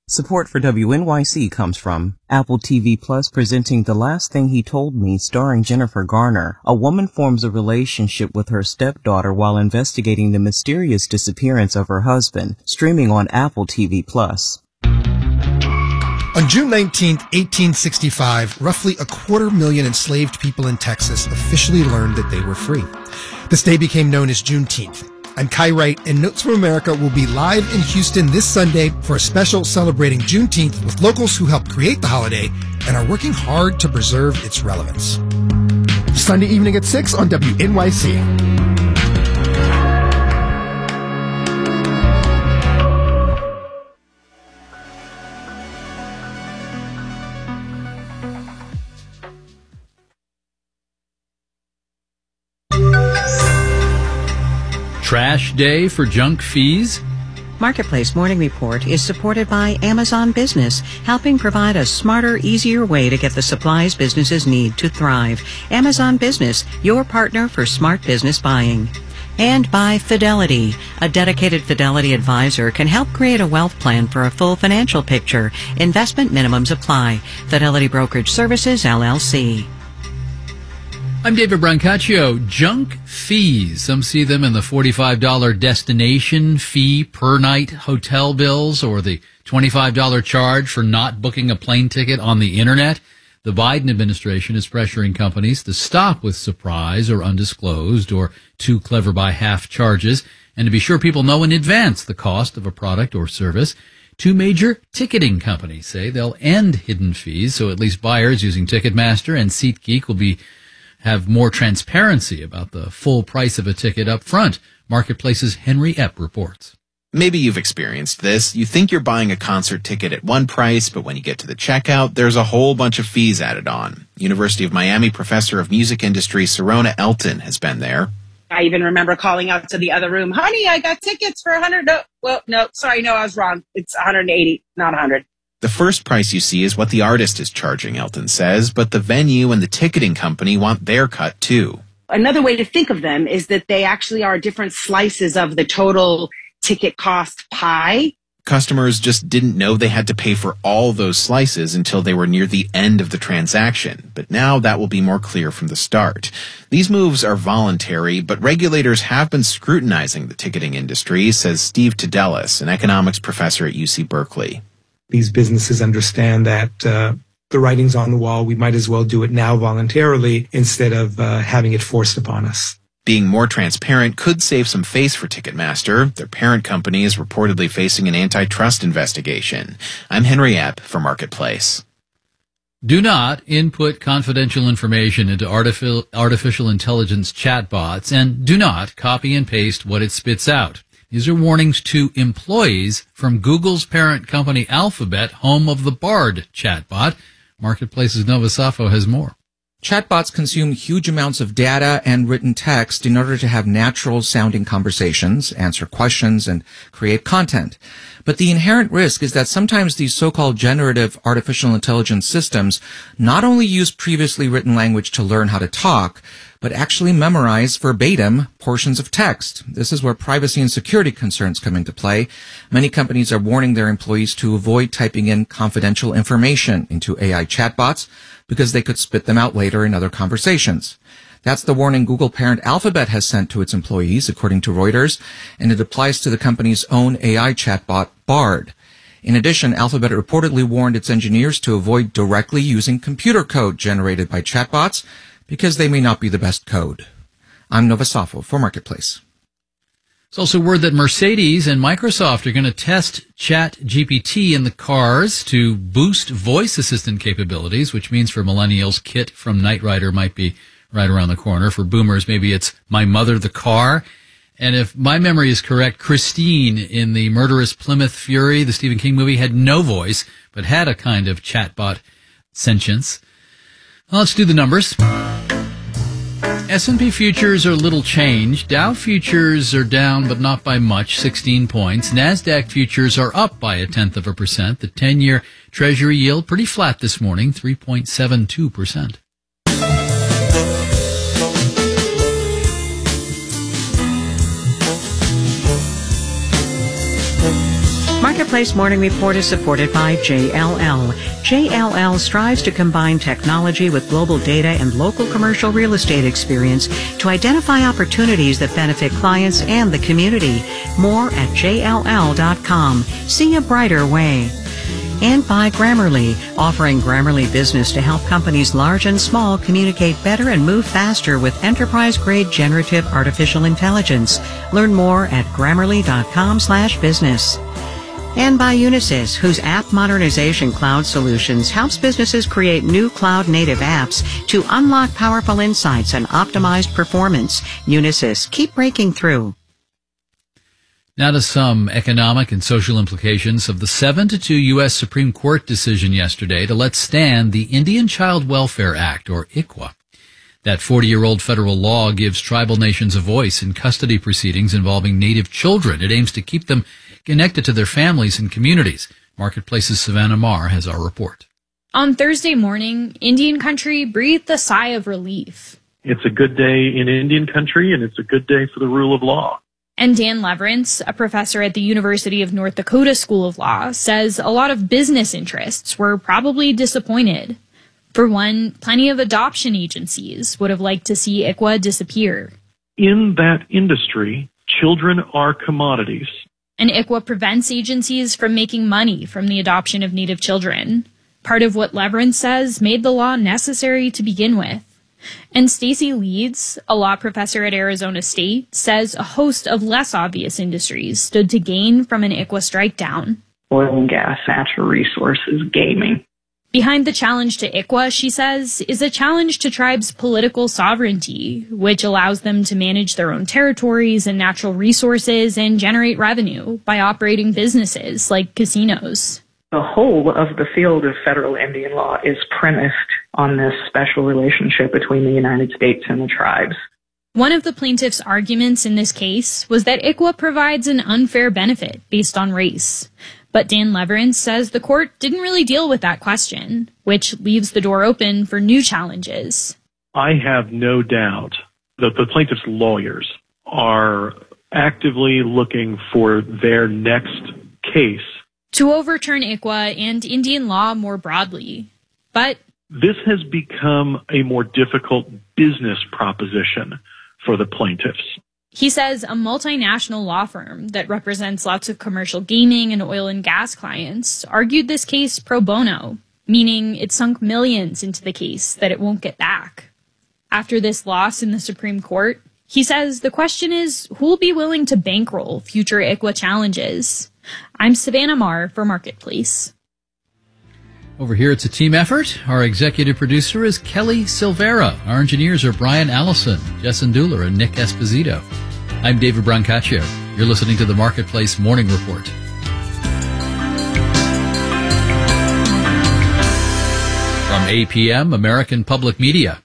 Support for WNYC comes from Apple TV Plus presenting The Last Thing He Told Me starring Jennifer Garner. A woman forms a relationship with her stepdaughter while investigating the mysterious disappearance of her husband. Streaming on Apple TV Plus. On June 19, 1865, roughly 250,000 enslaved people in Texas officially learned that they were free. This day became known as Juneteenth. I'm Kai Wright, and Notes from America will be live in Houston this Sunday for a special celebrating Juneteenth with locals who helped create the holiday and are working hard to preserve its relevance. Sunday evening at 6 on WNYC. Trash day for junk fees? Marketplace Morning Report is supported by Amazon Business, helping provide a smarter, easier way to get the supplies businesses need to thrive. Amazon Business, your partner for smart business buying. And by Fidelity. A dedicated Fidelity advisor can help create a wealth plan for a full financial picture. Investment minimums apply. Fidelity Brokerage Services, LLC. I'm David Brancaccio. Junk fees. Some see them in the $45 destination fee per night hotel bills or the $25 charge for not booking a plane ticket on the internet. The Biden administration is pressuring companies to stop with surprise or undisclosed or too clever by half charges and to be sure people know in advance the cost of a product or service. Two major ticketing companies say they'll end hidden fees, so at least buyers using Ticketmaster and SeatGeek will have more transparency about the full price of a ticket up front. Marketplace's Henry Epp reports. Maybe you've experienced this. You think you're buying a concert ticket at one price, but when you get to the checkout, there's a whole bunch of fees added on. University of Miami professor of music industry Serona Elton has been there. I even remember calling out to the other room, honey, I got tickets for 100. No, I was wrong. It's 180, not 100. The first price you see is what the artist is charging, Elton says, but the venue and the ticketing company want their cut too. Another way to think of them is that they actually are different slices of the total ticket cost pie. Customers just didn't know they had to pay for all those slices until they were near the end of the transaction. But now that will be more clear from the start. These moves are voluntary, but regulators have been scrutinizing the ticketing industry, says Steve Tadelis, an economics professor at UC Berkeley. These businesses understand that the writing's on the wall. We might as well do it now voluntarily instead of having it forced upon us. Being more transparent could save some face for Ticketmaster. Their parent company is reportedly facing an antitrust investigation. I'm Henry Epp for Marketplace. Do not input confidential information into artificial intelligence chatbots, and do not copy and paste what it spits out. These are warnings to employees from Google's parent company Alphabet, home of the Bard chatbot. Marketplace's Nova Safo has more. Chatbots consume huge amounts of data and written text in order to have natural-sounding conversations, answer questions, and create content. But the inherent risk is that sometimes these so-called generative artificial intelligence systems not only use previously written language to learn how to talk, but actually memorize verbatim portions of text. This is where privacy and security concerns come into play. Many companies are warning their employees to avoid typing in confidential information into AI chatbots because they could spit them out later in other conversations. That's the warning Google parent Alphabet has sent to its employees, according to Reuters, and it applies to the company's own AI chatbot, Bard. In addition, Alphabet reportedly warned its engineers to avoid directly using computer code generated by chatbots because they may not be the best code. I'm Nova Safo for Marketplace. It's also word that Mercedes and Microsoft are going to test ChatGPT in the cars to boost voice assistant capabilities, which means for millennials, Kit from Knight Rider might be right around the corner. For boomers, maybe it's My Mother the Car. And if my memory is correct, Christine in the murderous Plymouth Fury, the Stephen King movie, had no voice, but had a kind of chatbot sentience. Well, let's do the numbers. S&P futures are a little changed. Dow futures are down, but not by much, 16 points. NASDAQ futures are up by 0.1%. The 10-year Treasury yield pretty flat this morning, 3.72%. Marketplace Morning Report is supported by JLL. JLL strives to combine technology with global data and local commercial real estate experience to identify opportunities that benefit clients and the community. More at JLL.com. See a brighter way. And by Grammarly, offering Grammarly Business to help companies large and small communicate better and move faster with enterprise-grade generative artificial intelligence. Learn more at Grammarly.com/business. And by Unisys, whose app modernization cloud solutions helps businesses create new cloud-native apps to unlock powerful insights and optimized performance. Unisys, keep breaking through. Now to some economic and social implications of the 7-2 U.S. Supreme Court decision yesterday to let stand the Indian Child Welfare Act, or ICWA. That 40-year-old federal law gives tribal nations a voice in custody proceedings involving Native children. It aims to keep them connected to their families and communities. Marketplace's Savannah Marr has our report. On Thursday morning, Indian country breathed a sigh of relief. It's a good day in Indian country, and it's a good day for the rule of law. And Dan Leverance, a professor at the University of North Dakota School of Law, says a lot of business interests were probably disappointed. For one, plenty of adoption agencies would have liked to see ICWA disappear. In that industry, children are commodities. And ICWA prevents agencies from making money from the adoption of Native children. Part of what Leverance says made the law necessary to begin with. And Stacy Leeds, a law professor at Arizona State, says a host of less obvious industries stood to gain from an ICWA strike down. Oil and gas, natural resources, gaming. Behind the challenge to ICWA, she says, is a challenge to tribes' political sovereignty, which allows them to manage their own territories and natural resources and generate revenue by operating businesses like casinos. The whole of the field of federal Indian law is premised on this special relationship between the United States and the tribes. One of the plaintiff's arguments in this case was that ICWA provides an unfair benefit based on race. But Dan Leverance says the court didn't really deal with that question, which leaves the door open for new challenges. I have no doubt that the plaintiff's lawyers are actively looking for their next case to overturn ICWA and Indian law more broadly. But this has become a more difficult business proposition for the plaintiffs. He says a multinational law firm that represents lots of commercial gaming and oil and gas clients argued this case pro bono, meaning it sunk millions into the case that it won't get back. After this loss in the Supreme Court, he says the question is who will be willing to bankroll future ICWA challenges. I'm Savannah Marr for Marketplace. Over here, it's a team effort. Our executive producer is Kelly Silvera. Our engineers are Brian Allison, Jess Duller, and Nick Esposito. I'm David Brancaccio. You're listening to the Marketplace Morning Report. From APM, American Public Media.